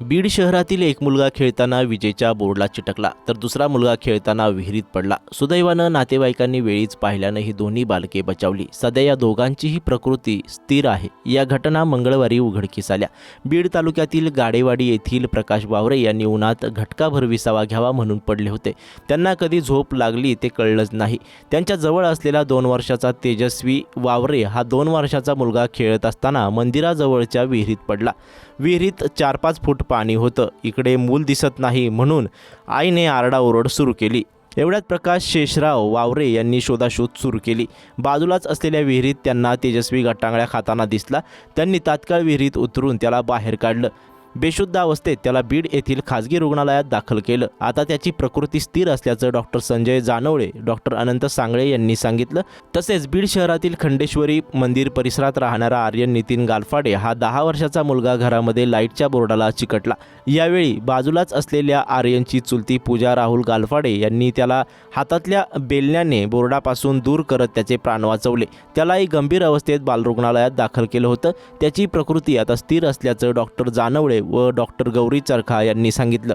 बीड शहरातील एक मुलगा खेळताना विजेच्या बोर्डला चिटकला तर दुसरा मुलगा खेळताना विहिरीत पडला। सुदैवानं नातेवाईकांनी वेळीच पाहिल्यानं ही दोन्ही बालके बचावली। सध्या या दोघांचीही प्रकृती स्थिर आहे। या घटना मंगळवारी उघडकीस आल्या। बीड तालुक्यातील गाडेवाडी येथील प्रकाश वावरे यांनी उन्हात घटकाभर विसावा घ्यावा म्हणून पडले होते। त्यांना कधी झोप लागली ते कळलंच नाही। त्यांच्या जवळ असलेला 2 वर्षाचा तेजस्वी वावरे हा 2 वर्षाचा मुलगा खेळत असताना मंदिराजवळच्या विहिरीत पडला। विहिरीत 4-5 फूट पाणी होतं। इकडे मूल दिसत नाही म्हणून आईने आरडाओरड सुरू केली। एवढ्यात प्रकाश शेषराव वावरे यांनी शोधाशोध सुरू केली। बाजूलाच असलेल्या विहिरीत त्यांना तेजस्वी गटांगळ्या खाताना दिसला। त्यांनी तात्काळ विहिरीत उतरून त्याला बाहेर काढलं। बेशुद्ध अवस्थेत त्याला बीड येथील खाजगी रुग्णालयात दाखल केलं। आता त्याची प्रकृती स्थिर असल्याचं डॉक्टर संजय जानवळे, डॉक्टर अनंत सांगळे यांनी सांगितलं। तसेच बीड शहरातील खंडेश्वरी मंदिर परिसरात राहणारा आर्यन नितीन गालफाडे हा 10 वर्षाचा मुलगा घरामध्ये लाईटच्या बोर्डाला चिकटला। यावेळी बाजूलाच असलेल्या आर्यनची चुलती पूजा राहुल गालफाडे यांनी त्याला हातातल्या बेलण्याने बोर्डापासून दूर करत त्याचे प्राण वाचवले। त्यालाही गंभीर अवस्थेत बालरुग्णालयात दाखल केलं होतं। त्याची प्रकृती आता स्थिर असल्याचं डॉक्टर जानवळे व डॉक्टर गौरी चरखा यांनी सांगितलं।